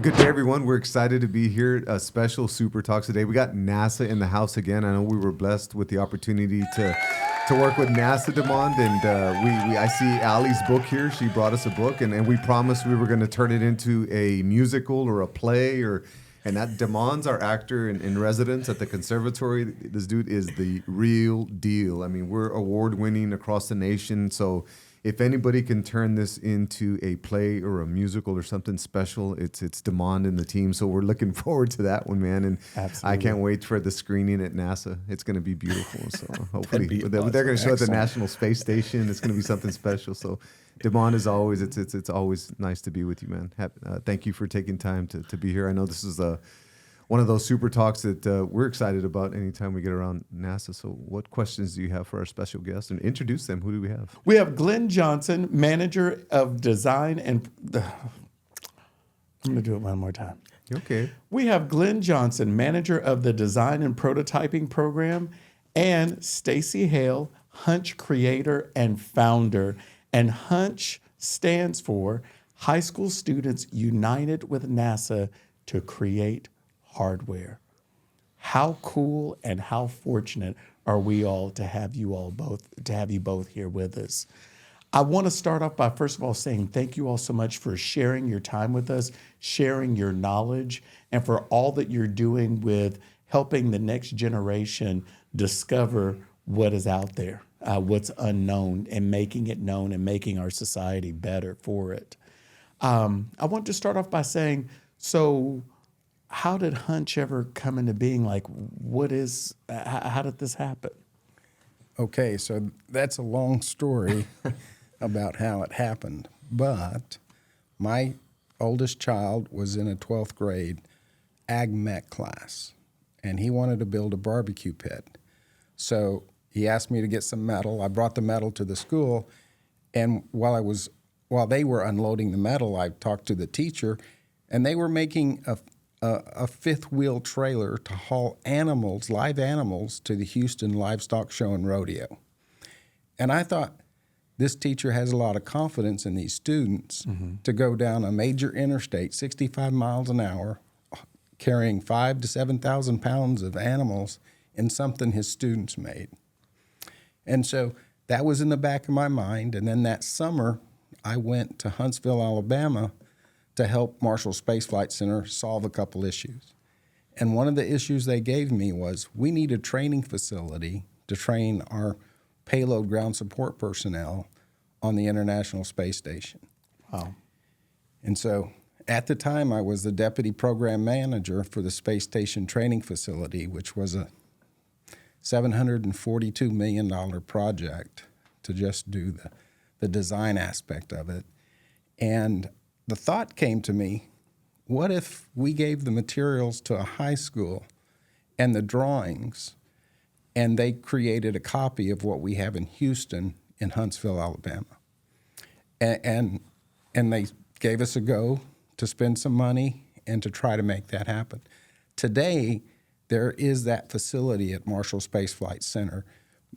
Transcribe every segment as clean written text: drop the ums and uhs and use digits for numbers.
Good day, everyone. We're excited to be here. A special Super Talks today. We got NASA in the house again. I know we were blessed with the opportunity to work with NASA Demand, and I see Allie's book here. She brought us a book, and we promised we were going to turn it into a musical or a play, and that Demond's our actor in residence at the conservatory. This dude is the real deal. I mean, we're award winning across the nation, so. If anybody can turn this into a play or a musical or something special, it's Demond and the team. So we're looking forward to that one, man. And Absolutely. I can't wait for the screening at NASA. It's going to be beautiful. So hopefully That'd be they're going to show at the excellent. National Space Station. It's going to be something special. So Demond, as always, it's always nice to be with you, man. Thank you for taking time to be here. I know this is one of those super talks that we're excited about anytime we get around NASA. So what questions do you have for our special guests? And introduce them. Who do we have? We have Glenn Johnson, Manager of Design and... I'm going to do it one more time. Okay. We have Glenn Johnson, Manager of the Design and Prototyping Program, and Stacy Hale, Huntch Creator and Founder. And Huntch stands for High School Students United with NASA to Create Hardware. How cool and how fortunate are we all to have you both here with us. I want to start off by first of all saying thank you all so much for sharing your time with us, sharing your knowledge, and for all that you're doing with helping the next generation discover what is out there, what's unknown, and making it known and making our society better for it. I want to start off by saying, so how did Huntch ever come into being? Like, how did this happen? Okay, so that's a long story about how it happened. But my oldest child was in a 12th grade ag mech class, and he wanted to build a barbecue pit. So he asked me to get some metal. I brought the metal to the school, and while they were unloading the metal, I talked to the teacher, and they were making a fifth wheel trailer to haul live animals, to the Houston Livestock Show and Rodeo. And I thought, this teacher has a lot of confidence in these students to go down a major interstate, 65 miles an hour, carrying 5,000 to 7,000 pounds of animals in something his students made. And so that was in the back of my mind. And then that summer, I went to Huntsville, Alabama, to help Marshall Space Flight Center solve a couple issues. And one of the issues they gave me was we need a training facility to train our payload ground support personnel on the International Space Station. Wow. And so at the time, I was the deputy program manager for the Space Station Training Facility, which was a $742 million project to just do the design aspect of it. And the thought came to me, what if we gave the materials to a high school and the drawings, and they created a copy of what we have in Houston in Huntsville, Alabama? And they gave us a go to spend some money and to try to make that happen. Today, there is that facility at Marshall Space Flight Center.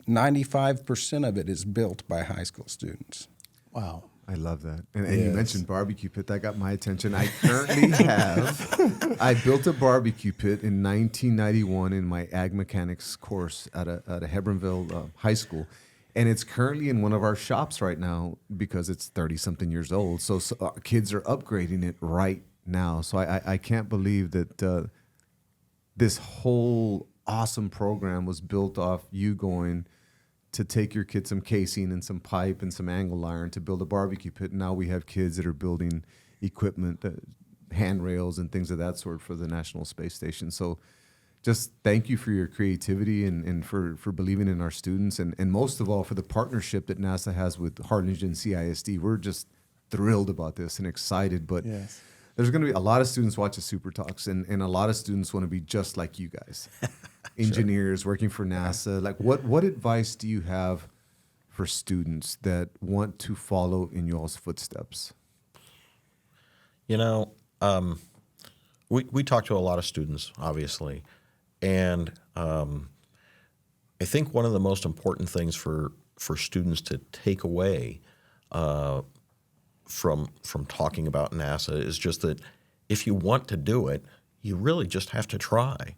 95% of it is built by high school students. Wow. I love that. And you mentioned barbecue pit. That got my attention. I currently I built a barbecue pit in 1991 in my ag mechanics course at a Hebronville high school. And it's currently in one of our shops right now because it's 30-something years old. So kids are upgrading it right now. So I can't believe that this whole awesome program was built off you going to take your kids some casing and some pipe and some angle iron to build a barbecue pit. And now we have kids that are building equipment, handrails and things of that sort for the National Space Station. So just thank you for your creativity and for believing in our students. And most of all, for the partnership that NASA has with Harlingen CISD. We're just thrilled about this and excited. But Yes. there's going to be a lot of students watch the Super Talks, and a lot of students want to be just like you guys. Engineers working for NASA. Like, what advice do you have for students that want to follow in y'all's footsteps? You know, we talk to a lot of students, obviously, and I think one of the most important things for students to take away from talking about NASA is just that if you want to do it, you really just have to try.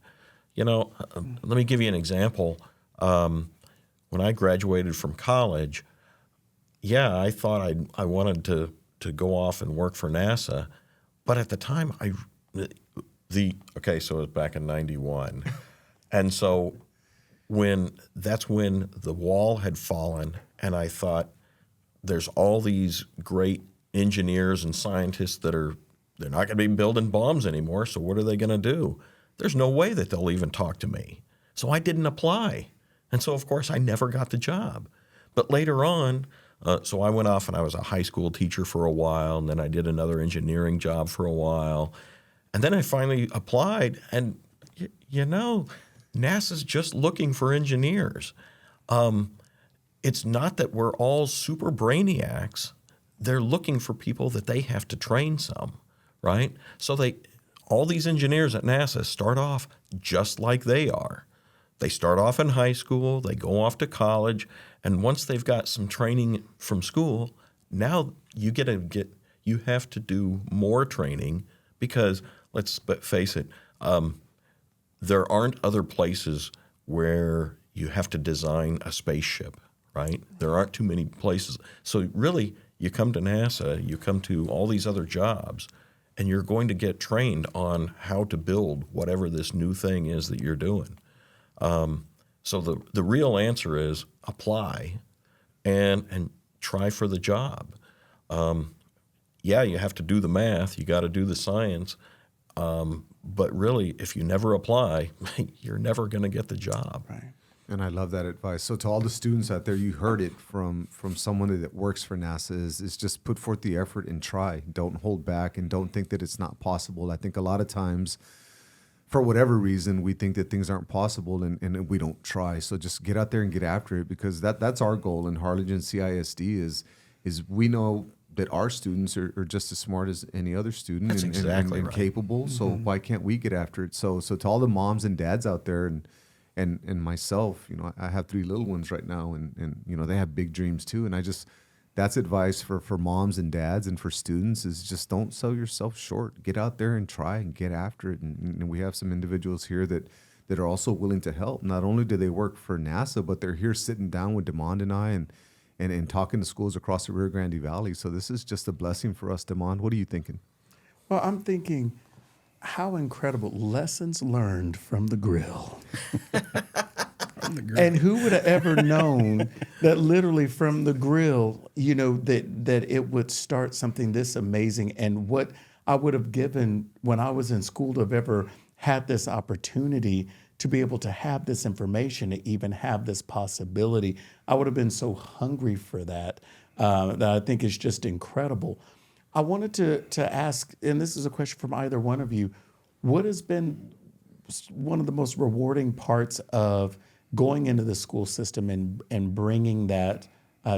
Let me give you an example. When I graduated from college, I thought I wanted to go off and work for NASA, but at the time so it was back in '91, and so that's when the wall had fallen, and I thought there's all these great engineers and scientists they're not going to be building bombs anymore, so what are they going to do? There's no way that they'll even talk to me. So I didn't apply. And so, of course, I never got the job. But later on, so I went off and I was a high school teacher for a while, and then I did another engineering job for a while. And then I finally applied, and, NASA's just looking for engineers. It's not that we're all super brainiacs. They're looking for people that they have to train some, right? So all these engineers at NASA start off just like they are. They start off in high school, they go off to college, and once they've got some training from school, now you have to do more training because, let's face it, there aren't other places where you have to design a spaceship, right? There aren't too many places. So really, you come to NASA, you come to all these other jobs, and you're going to get trained on how to build whatever this new thing is that you're doing. So the real answer is apply and try for the job. You have to do the math, you got to do the science, but really, if you never apply, you're never going to get the job. Right. And I love that advice. So to all the students out there, you heard it from someone that works for NASA is just put forth the effort and try. Don't hold back and don't think that it's not possible. I think a lot of times, for whatever reason, we think that things aren't possible and we don't try. So just get out there and get after it, because that's our goal in Harlingen CISD is we know that our students are just as smart as any other student. That's exactly and right. capable. So why can't we get after it? So to all the moms and dads out there and myself, I have 3 little ones right now, and they have big dreams too. And that's advice for moms and dads and for students is just don't sell yourself short. Get out there and try and get after it. And we have some individuals here that are also willing to help. Not only do they work for NASA, but they're here sitting down with Demond and I and talking to schools across the Rio Grande Valley. So this is just a blessing for us, Demond. What are you thinking? Well, I'm thinking, how incredible lessons learned from the grill. And who would have ever known that literally from the grill, that it would start something this amazing, and what I would have given when I was in school to have ever had this opportunity to be able to have this information, to even have this possibility. I would have been so hungry for that, that I think is just incredible. I wanted to ask, and this is a question from either one of you, what has been one of the most rewarding parts of going into the school system and bringing that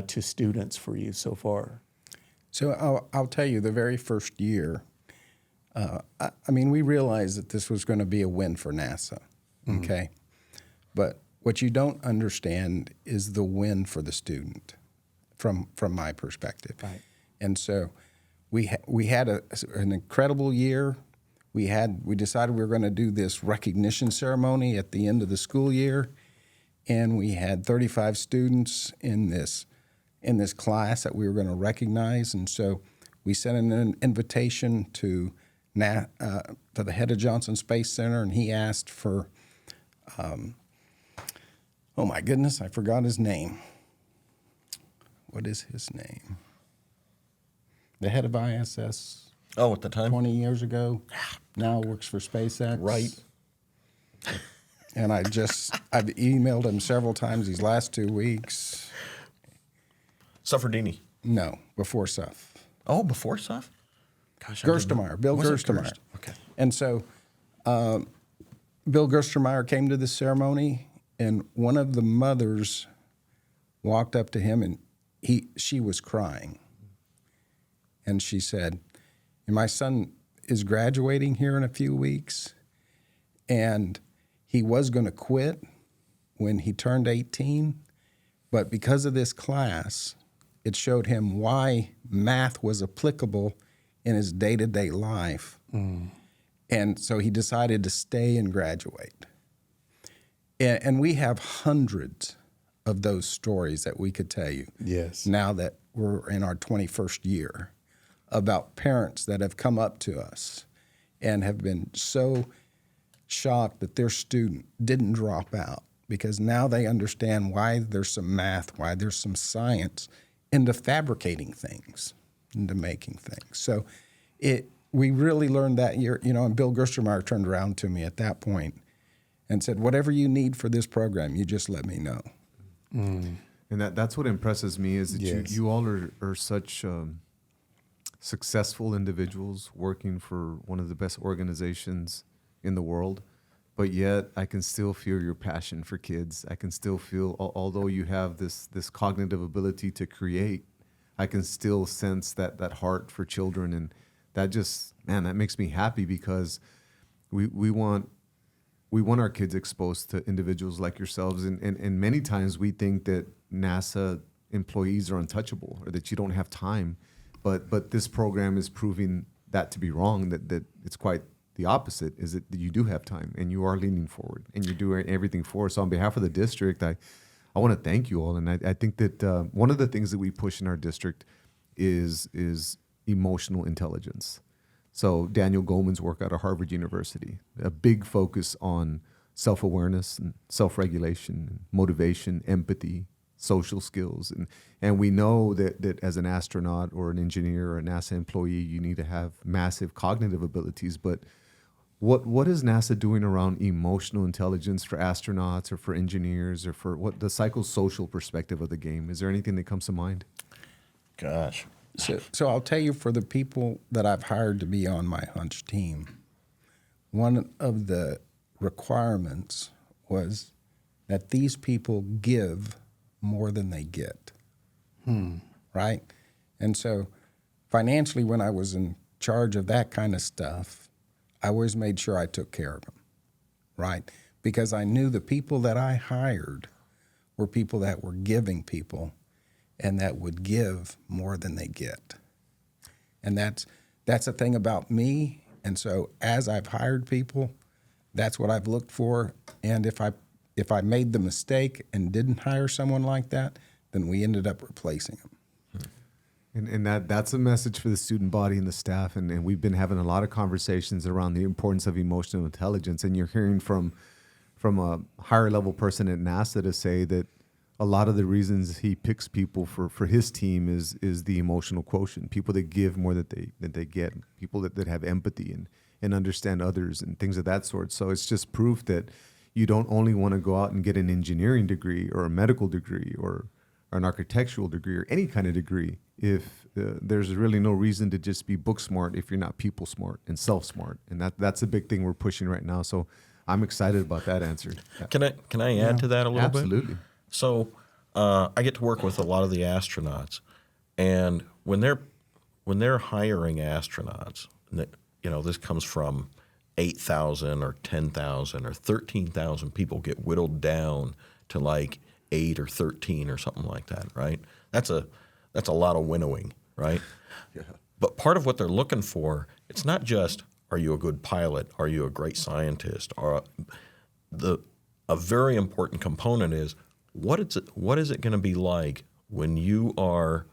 to students for you so far? So I'll tell you, the very first year, we realized that this was going to be a win for NASA, okay? But what you don't understand is the win for the student from my perspective. Right. And so we had an incredible year. We decided we were going to do this recognition ceremony at the end of the school year, and we had 35 students in this class that we were going to recognize. And so we sent an invitation to the head of Johnson Space Center, and he asked for, oh my goodness, I forgot his name. What is his name? The head of ISS. Oh, at the time? 20 years ago, now works for SpaceX. Right. And I've emailed him several times these last 2 weeks. Suffredini. No, before Suff. Oh, before Suff? Gosh, Gerstenmaier, Bill Was it Gerstenmaier. Okay. And so Bill Gerstenmaier came to this ceremony, and one of the mothers walked up to him, and she was crying. And she said, my son is graduating here in a few weeks, and he was going to quit when he turned 18, but because of this class, it showed him why math was applicable in his day-to-day life. And so he decided to stay and graduate. And we have hundreds of those stories that we could tell you. Yes. Now that we're in our 21st year, about parents that have come up to us and have been so shocked that their student didn't drop out, because now they understand why there's some math, why there's some science into fabricating things, into making things. So we really learned that year, and Bill Gerstermeyer turned around to me at that point and said, whatever you need for this program, you just let me know. And that's what impresses me is that Yes. you all are such successful individuals working for one of the best organizations in the world, but yet I can still feel your passion for kids. I can still feel, although you have this cognitive ability to create, I can still sense that heart for children, and that just, man, that makes me happy, because we want our kids exposed to individuals like yourselves, and many times we think that NASA employees are untouchable or that you don't have time, but this program is proving that to be wrong. That it's quite the opposite. Is that you do have time and you are leaning forward and you're doing everything for us. So on behalf of the district, I want to thank you all, and I think that one of the things that we push in our district is emotional intelligence. So Daniel Goleman's work out of Harvard University, a big focus on self-awareness and self-regulation, and motivation, empathy, social skills. And we know that as an astronaut or an engineer or a NASA employee, you need to have massive cognitive abilities. But what is NASA doing around emotional intelligence for astronauts or for engineers, or for what the psychosocial perspective of the game? Is there anything that comes to mind? Gosh. So I'll tell you, for the people that I've hired to be on my Huntch team, one of the requirements was that these people give more than they get, right? And so financially, when I was in charge of that kind of stuff, I always made sure I took care of them, right? Because I knew the people that I hired were people that were giving people and that would give more than they get. And that's the thing about me. And so as I've hired people, that's what I've looked for. And if I made the mistake and didn't hire someone like that, then we ended up replacing them. And that's a message for the student body and the staff. And we've been having a lot of conversations around the importance of emotional intelligence. And you're hearing from a higher level person at NASA to say that a lot of the reasons he picks people for his team is the emotional quotient, people that give more than they get, people that have empathy and understand others and things of that sort. So it's just proof that you don't only want to go out and get an engineering degree or a medical degree or an architectural degree or any kind of degree if there's really no reason to just be book smart if you're not people smart and self smart. And that's a big thing we're pushing right now. So I'm excited about that answer. Can I add to that a little bit? Absolutely. So I get to work with a lot of the astronauts, and when they're hiring astronauts, this comes from 8,000 or 10,000 or 13,000 people get whittled down to like 8 or 13 or something like that, right? That's a lot of winnowing, right? Yeah. But part of what they're looking for, it's not just, are you a good pilot? Are you a great scientist? Or a very important component is, what is it going to be like when you are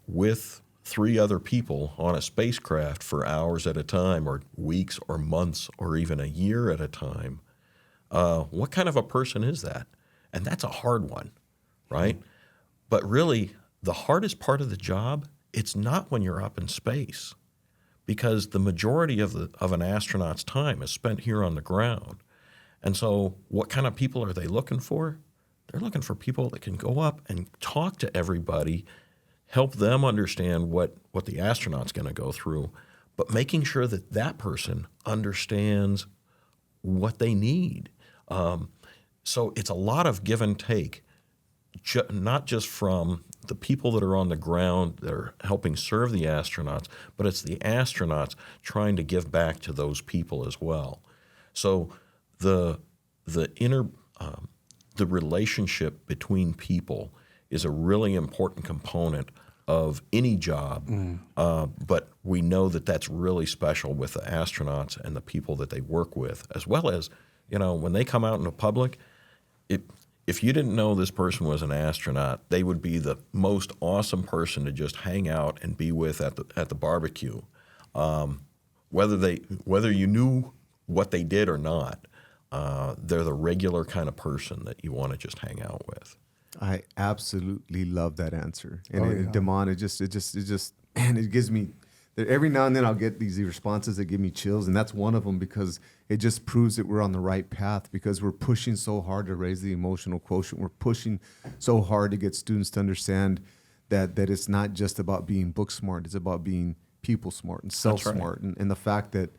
with 3 other people on a spacecraft for hours at a time, or weeks or months or even a year at a time? What kind of a person is that? And that's a hard one, right? But really, the hardest part of the job, it's not when you're up in space, because the majority of an astronaut's time is spent here on the ground. And so what kind of people are they looking for? They're looking for people that can go up and talk to everybody, help them understand what the astronaut's going to go through, but making sure that that person understands what they need. So it's a lot of give and take, not just from the people that are on the ground that are helping serve the astronauts, but it's the astronauts trying to give back to those people as well. So the relationship between people is a really important component of any job, but we know that that's really special with the astronauts and the people that they work with, as well as, when they come out in the public, if you didn't know this person was an astronaut, they would be the most awesome person to just hang out and be with at the barbecue. Whether you knew what they did or not, they're the regular kind of person that you want to just hang out with. I absolutely love that answer. And Damon, it just, man, it gives me, every now and then I'll get these responses that give me chills. And that's one of them, because it just proves that we're on the right path, because we're pushing so hard to raise the emotional quotient. We're pushing so hard to get students to understand that it's not just about being book smart. It's about being people smart and self smart. Right. And the fact that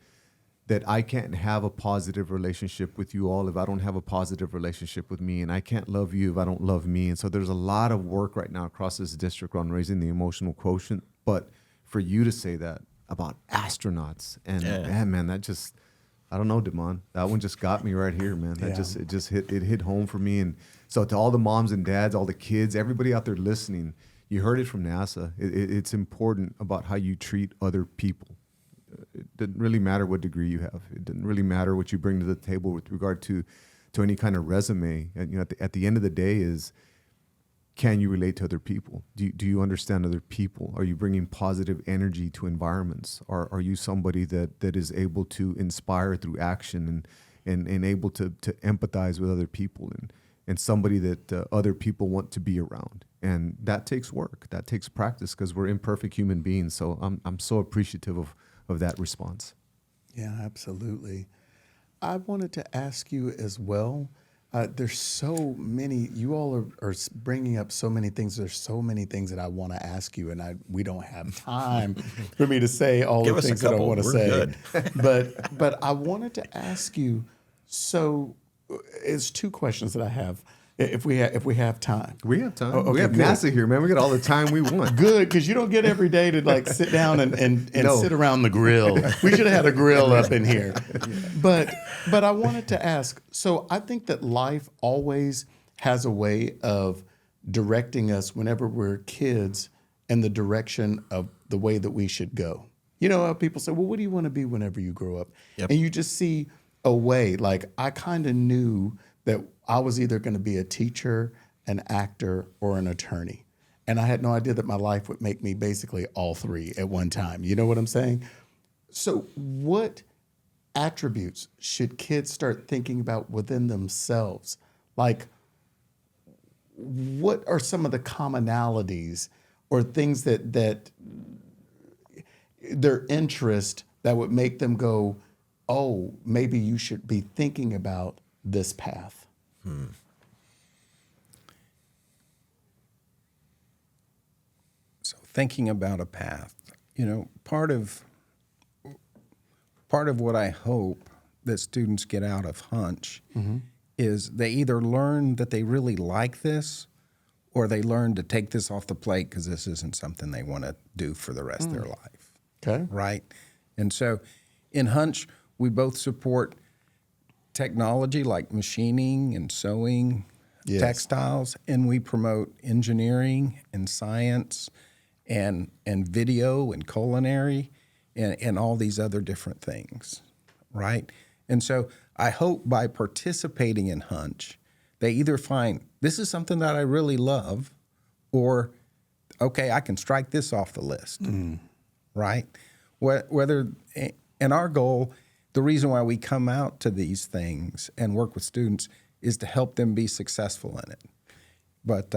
I can't have a positive relationship with you all if I don't have a positive relationship with me, and I can't love you if I don't love me. And so there's a lot of work right now across this district on raising the emotional quotient. But for you to say that about astronauts, and man, that just, I don't know, Damon, that one just got me right here, man. That it hit home for me. And so to all the moms and dads, all the kids, everybody out there listening, you heard it from NASA. It's important about how you treat other people. It doesn't really matter what degree you have. It doesn't really matter what you bring to the table with regard to any kind of resume. And, at the end of the day is, can you relate to other people? Do you understand other people? Are you bringing positive energy to environments? Are you somebody that is able to inspire through action and able to empathize with other people and somebody that other people want to be around? And that takes work. That takes practice, because we're imperfect human beings. So I'm so appreciative of that response. Yeah, absolutely. I wanted to ask you as well, there's so many, you all are bringing up so many things. There's so many things that I want to ask you, and we don't have time for me to say all the things that I want to say. But I wanted to ask you, so it's two questions that I have. If we have time. We have time. Okay, we have good. NASA here, man. We got all the time we want. Good, because you don't get every day to sit down and sit around the grill. We should have had a grill up in here. But I wanted to ask, so I think that life always has a way of directing us whenever we're kids in the direction of the way that we should go. People say, well, what do you want to be whenever you grow up? Yep. And you just see a way. Like, I kind of knew that I was either going to be a teacher, an actor, or an attorney. And I had no idea that my life would make me basically all three at one time. You know what I'm saying? So what attributes should kids start thinking about within themselves? Like, what are some of the commonalities or things that their interest that would make them go, oh, maybe you should be thinking about this path? So thinking about a path, part of what I hope that students get out of Huntch is they either learn that they really like this, or they learn to take this off the plate because this isn't something they want to do for the rest of their life. Okay. Right? And so in Huntch, we both support technology like machining and sewing, textiles, and we promote engineering and science and video and culinary and all these other different things, right? And so I hope by participating in Huntch, they either find this is something that I really love, or, okay, I can strike this off the list, right? And our goal, the reason why we come out to these things and work with students is to help them be successful in it. But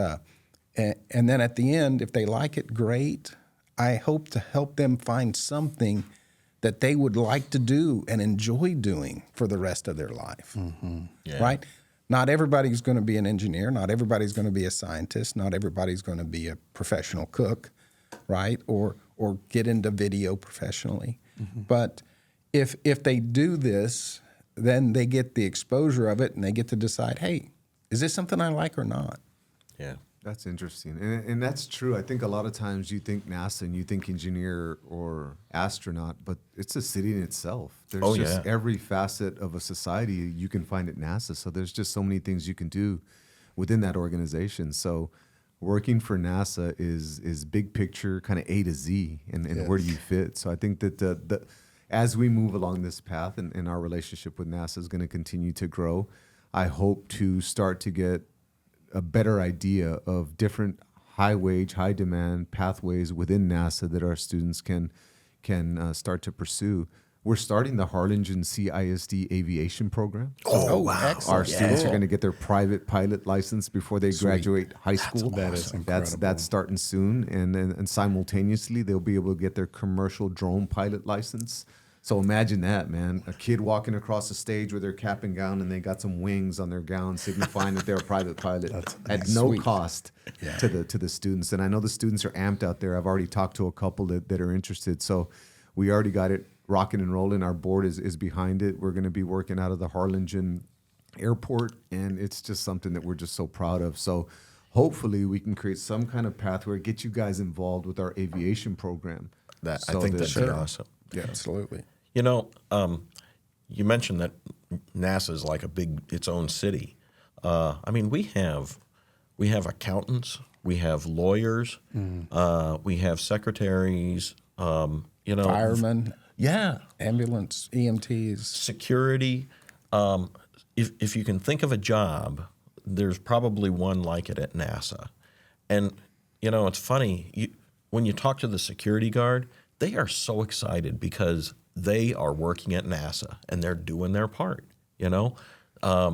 and then at the end, if they like it, great. I hope to help them find something that they would like to do and enjoy doing for the rest of their life, right? Not everybody's going to be an engineer. Not everybody's going to be a scientist. Not everybody's going to be a professional cook, right? Or get into video professionally. But if they do this, then they get the exposure of it and they get to decide, hey, is this something I like or not? Yeah. That's interesting. And that's true. I think a lot of times you think NASA and you think engineer or astronaut, but it's a city in itself. There's every facet of a society you can find at NASA. So there's just so many things you can do within that organization. So working for NASA is big picture, kind of A to Z, and where do you fit? So I think that as we move along this path and our relationship with NASA is going to continue to grow, I hope to start to get a better idea of different high wage, high demand pathways within NASA that our students can start to pursue. We're starting the Harlingen CISD aviation program. Oh, wow. excellent. Our students are going to get their private pilot license before they graduate high school. That is incredible. That's starting soon, and simultaneously they'll be able to get their commercial drone pilot license. So imagine that, man! A kid walking across the stage with their cap and gown, and they got some wings on their gown, signifying that they're a private pilot at no sweet. cost to the students. And I know the students are amped out there. I've already talked to a couple that are interested. So we already got it rocking and rolling. Our board is behind it. We're going to be working out of the Harlingen Airport, and it's just something that we're just so proud of. So hopefully we can create some kind of pathway, get you guys involved with our aviation program. I think that'd be awesome. Yeah. Absolutely. You know, you mentioned that NASA is like its own city. I mean, we have accountants, we have lawyers, we have secretaries. Firemen, Yeah, ambulance, EMTs. security. If you can think of a job, there's probably one like it at NASA. And it's funny when you talk to the security guard, they are so excited because they are working at NASA and they're doing their part. The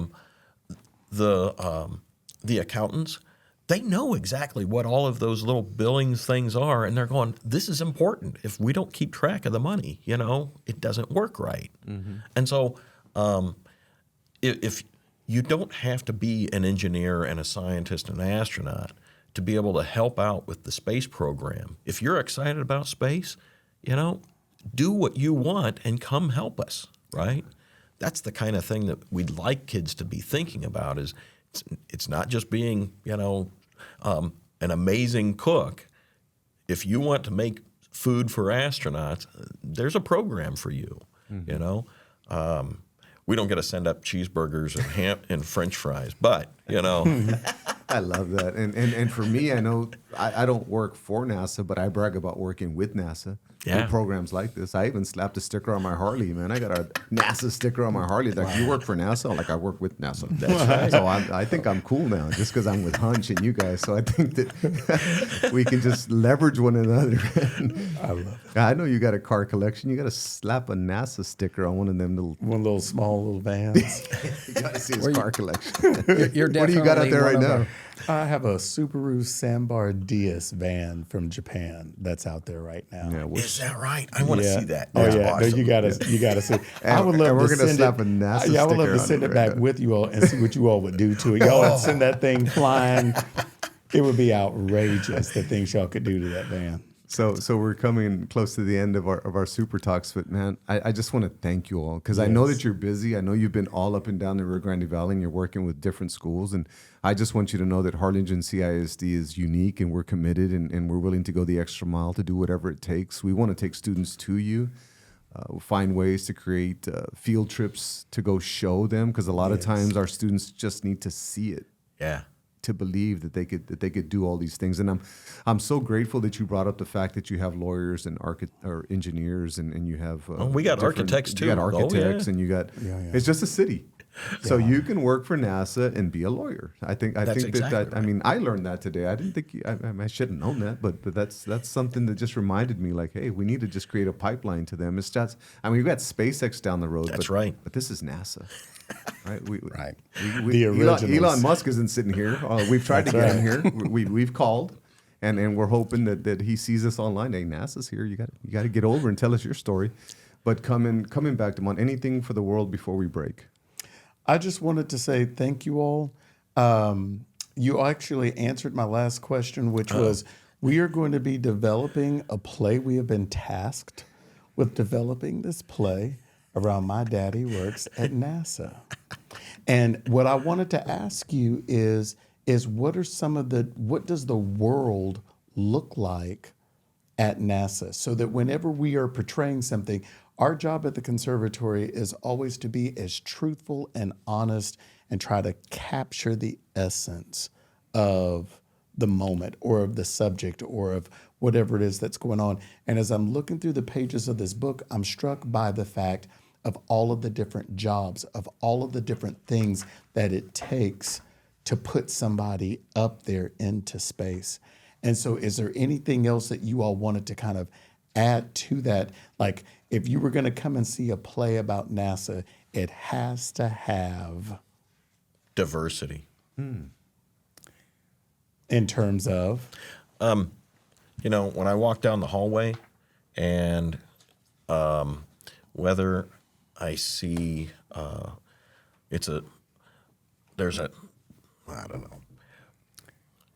accountants, they know exactly what all of those little billings things are, and they're going, this is important. If we don't keep track of the money, it doesn't work right. Mm-hmm. And so if you don't have to be an engineer and a scientist and an astronaut to be able to help out with the space program. If you're excited about space, do what you want and come help us, right? That's the kind of thing that we'd like kids to be thinking about is it's not just being, an amazing cook. If you want to make food for astronauts, there's a program for you, We don't get to send up cheeseburgers and ham and French fries, but I love that. And for me, I know I don't work for NASA, but I brag about working with NASA. Yeah. With programs like this. I even slapped a sticker on my Harley, man. I got a NASA sticker on my Harley. Like, you work for NASA? I'm like, I work with NASA. That's right. So I think I'm cool now just because I'm with Huntch and you guys. So I think that we can just leverage one another. I love it. I know you got a car collection. You got to slap a NASA sticker on one of them little Small little vans. You got to see his car collection. You're What do you got out definitely there right one of now? I have a Subaru Sambar DS van from Japan that's out there right now. Yeah, is that right? I want to see that. Oh That's yeah, awesome. no, you gotta see. I would And love we're to gonna send slap it. a NASA Yeah, I would love sticker to on send it it right back now. with you all and see what you all would do to it. Y'all would send that thing flying. It would be outrageous the things y'all could do to that van. So we're coming close to the end of our Super Talks, but man, I just want to thank you all because I know that you're busy. I know you've been all up and down the Rio Grande Valley and you're working with different schools. And I just want you to know that Harlingen CISD is unique and we're committed and we're willing to go the extra mile to do whatever it takes. We want to take students to you, find ways to create field trips to go show them because a lot of times our students just need to see it. Yeah. To believe that they could do all these things, and I'm so grateful that you brought up the fact that you have lawyers and or engineers and you have we got architects too. You got architects and you got it's just a city, so you can work for NASA and be a lawyer. I think exactly that right. I mean I learned that today. I didn't think I should have known that, but that's something that just reminded me like, hey, we need to just create a pipeline to them. It's just we've got SpaceX down the road. That's but, right. But this is NASA. Right. Right. The originals. Elon Musk isn't sitting here. We've tried to get him here. We've called, and we're hoping that he sees us online. Hey, NASA's here. You got to get over and tell us your story. But coming back to Mon, anything for the world before we break? I just wanted to say thank you all. You actually answered my last question, which was we are going to be developing a play. We have been tasked with developing this play around My Daddy Works at NASA. And what I wanted to ask you is what does the world look like at NASA so that whenever we are portraying something, our job at the conservatory is always to be as truthful and honest and try to capture the essence of the moment or of the subject or of whatever it is that's going on. And as I'm looking through the pages of this book, I'm struck by the fact of all of the different jobs, of all of the different things that it takes to put somebody up there into space. And so is there anything else that you all wanted to kind of add to that? Like if you were going to come and see a play about NASA, it has to have Diversity. in terms of You know, when I walk down the hallway and whether I see there's a, I don't know,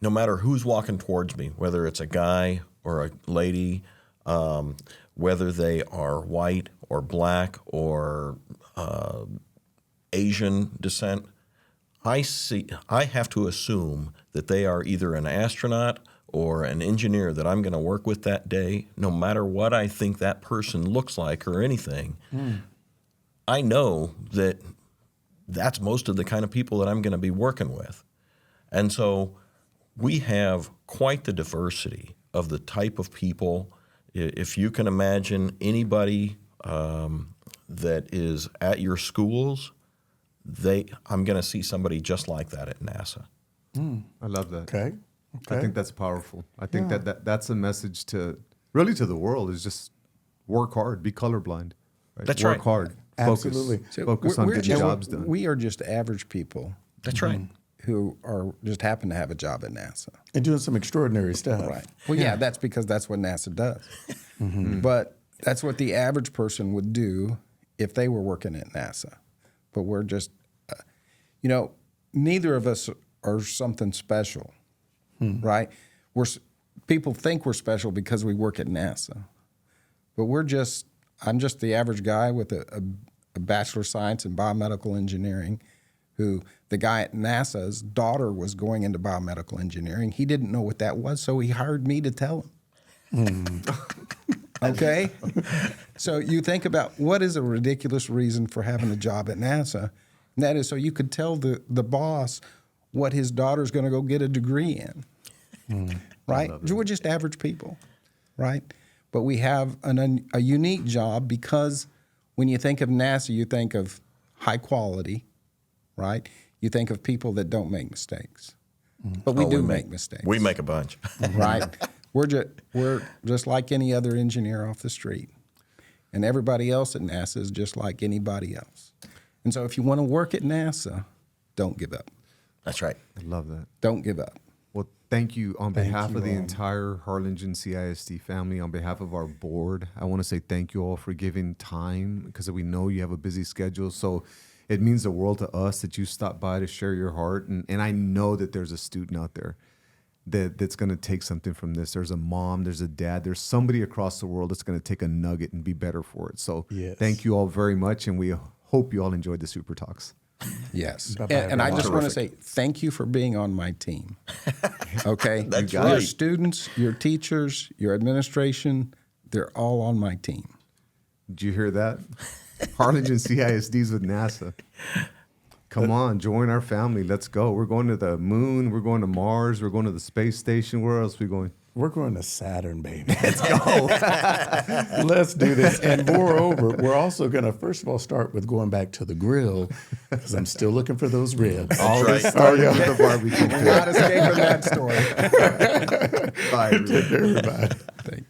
no matter who's walking towards me, whether it's a guy or a lady, whether they are white or black or Asian descent, I have to assume that they are either an astronaut or an engineer that I'm going to work with that day, no matter what I think that person looks like or anything. I know that that's most of the kind of people that I'm going to be working with. And so we have quite the diversity of the type of people. If you can imagine anybody that is at your schools, I'm going to see somebody just like that at NASA. I love that. okay. I think that's powerful. I think that's a message to the world is just work hard, be colorblind. Right? That's work right. hard. Focus. Absolutely. So Focus on getting jobs done. We are just average people That's right. who are just happen to have a job at NASA. And doing some extraordinary stuff. Right. Well, yeah, that's because that's what NASA does. But that's what the average person would do if they were working at NASA. But we're just, neither of us are something special, right? People think we're special because we work at NASA. But I'm just the average guy with a Bachelor of Science in Biomedical Engineering who the guy at NASA's daughter was going into biomedical engineering. He didn't know what that was, so he hired me to tell him. Okay? So you think about what is a ridiculous reason for having a job at NASA, and that is so you could tell the boss what his daughter's going to go get a degree in, right? We're just average people, right? But we have a unique job because when you think of NASA, you think of high quality, right? You think of people that don't make mistakes. But we do make mistakes. We make a bunch. Right? We're just like any other engineer off the street. And everybody else at NASA is just like anybody else. And so if you want to work at NASA, don't give up. That's right. I love that. Don't give up. Well, thank you on behalf of the entire Harlingen CISD family, on behalf of our board. I want to say thank you all for giving time because we know you have a busy schedule. So it means the world to us that you stopped by to share your heart. And I know that there's a student out there that's going to take something from this. There's a mom, there's a dad, there's somebody across the world that's going to take a nugget and be better for it. So thank you all very much. And we hope you all enjoyed the Super Talks. Yes. Bye-bye, And I everyone. just want to say thank you for being on my team. Okay? That's Your right. students, your teachers, your administration, they're all on my team. Did you hear that? Harlingen CISDs with NASA. Come on, join our family. Let's go. We're going to the moon. We're going to Mars. We're going to the space station. Where else are we going? We're going to Saturn, baby. Let's go. Let's do this. And moreover, we're also going to, first of all, start with going back to the grill because I'm still looking for those ribs. All right. this started with the barbecue. Not escaping that story. Bye, everybody. Everybody. Thank